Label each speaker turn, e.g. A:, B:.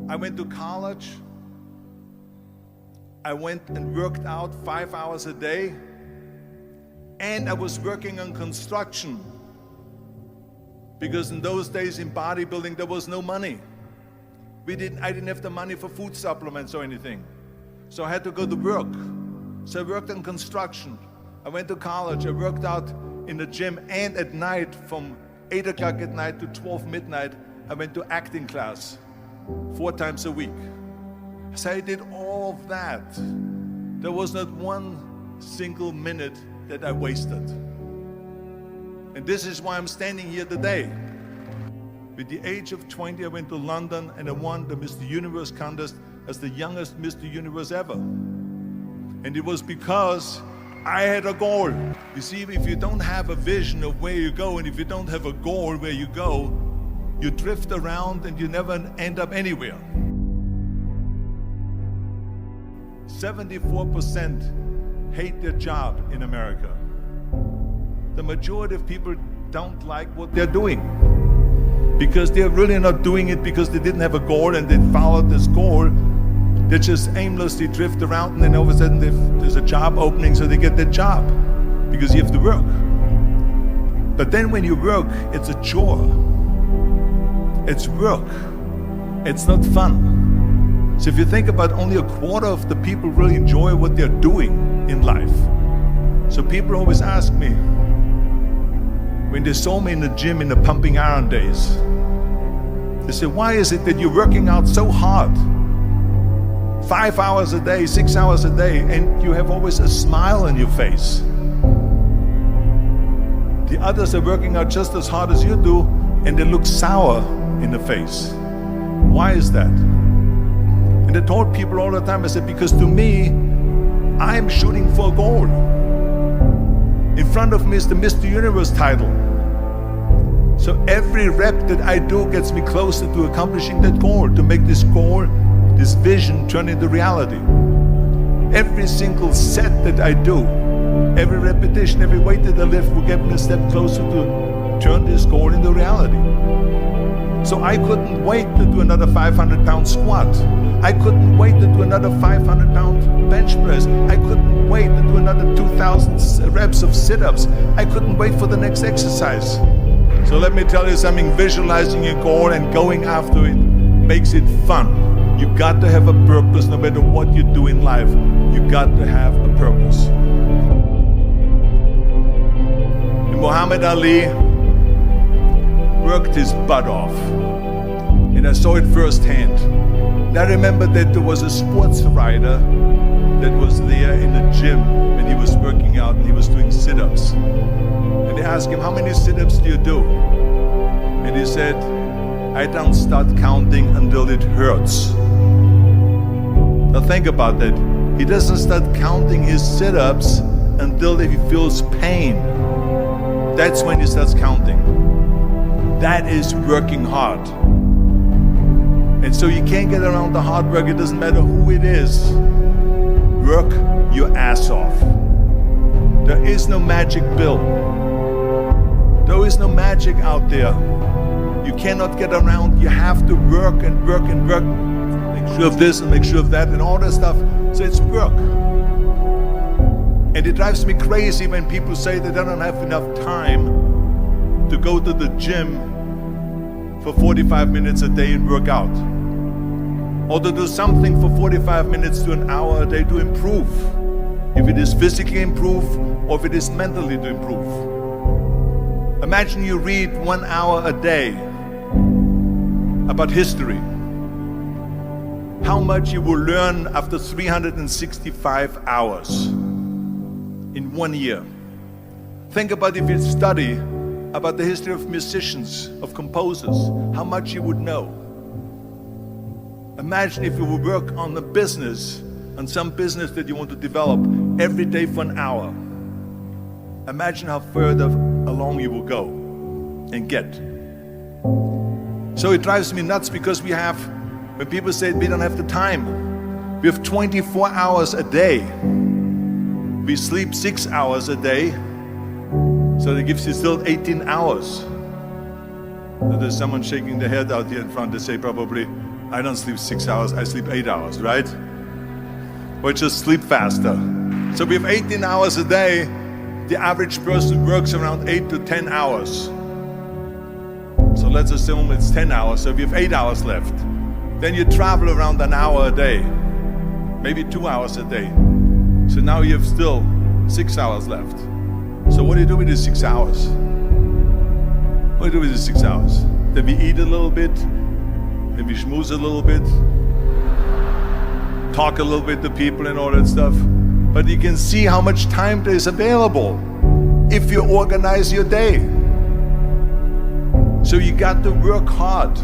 A: I went to college. I went and worked out 5 hours a day, and I was working on construction, because in those days in bodybuilding there was no money. I didn't have the money for food supplements or anything, so I had to go to work. So I worked on construction. I went to college. I worked out in the gym, and at night from 8 o'clock at night to 12 midnight I went to acting class 4 times a week. So I did all of that. There was not one single minute that I wasted. And this is why I'm standing here today. With the age of 20, I went to London and I won the Mr. Universe contest as the youngest Mr. Universe ever. And it was because I had a goal. You see, if you don't have a vision of where you go, and if you don't have a goal where you go, you drift around and you never end up anywhere. 74% hate their job in America. The majority of people don't like what they're doing, because they're really not doing it because they didn't have a goal and they followed this goal. They just aimlessly drift around, and then all of a sudden there's a job opening, so they get that job because you have to work. But then when you work, it's a chore. It's work. It's not fun. So if you think about, only a quarter of the people really enjoy what they're doing in life. So people always ask me, when they saw me in the gym in the pumping iron days, they say, why is it that you're working out so hard? 5 hours a day, 6 hours a day, and you have always a smile on your face. The others are working out just as hard as you do, and they look sour in the face. Why is that? And I told people all the time, I said, because to me, I'm shooting for a goal. In front of me is the Mr. Universe title. So every rep that I do gets me closer to accomplishing that goal, to make this goal, this vision, turn into reality. Every single set that I do, every repetition, every weight that I lift will get me a step closer to turn this goal into reality. So I couldn't wait to do another 500-pound squat. I couldn't wait to do another 500-pound bench press. I couldn't wait to do another 2,000 reps of sit-ups. I couldn't wait for the next exercise. So let me tell you something, visualizing your goal and going after it makes it fun. You got to have a purpose. No matter what you do in life, you got to have a purpose. And Muhammad Ali worked his butt off, and I saw it firsthand. And I remember that there was a sports writer that was there in the gym when he was working out, and he was doing sit-ups. And they asked him, how many sit-ups do you do? And he said, I don't start counting until it hurts. Now think about that. He doesn't start counting his sit-ups until he feels pain. That's when he starts counting. That is working hard. And so you can't get around the hard work. It doesn't matter who it is. Work your ass off. There is no magic pill. There is no magic out there. You cannot get around. You have to work and work and work. Make sure of this and make sure of that and all that stuff. So it's work. And it drives me crazy when people say that they don't have enough time to go to the gym for 45 minutes a day and work out, or to do something for 45 minutes to an hour a day to improve, if it is physically improve or if it is mentally to improve. Imagine you read 1 hour a day about history. How much you will learn after 365 hours in 1 year. Think about if you study about the history of musicians, of composers, how much you would know. Imagine if you would work on a business, on some business that you want to develop every day for an hour. Imagine how further along you will go and get. So it drives me nuts, because when people say we don't have the time, we have 24 hours a day. We sleep 6 hours a day. So that gives you still 18 hours. So there's someone shaking their head out here in front. They say probably, I don't sleep 6 hours, I sleep 8 hours, right? Or just sleep faster. So we have 18 hours a day. The average person works around 8 to 10 hours. So let's assume it's 10 hours, so we have 8 hours left. Then you travel around an hour a day, maybe 2 hours a day. So now you have still 6 hours left. So what do you do with the 6 hours? What do you do with the 6 hours? Then we eat a little bit, then we schmooze a little bit, talk a little bit to people and all that stuff. But you can see how much time there is available if you organize your day. So you got to work hard.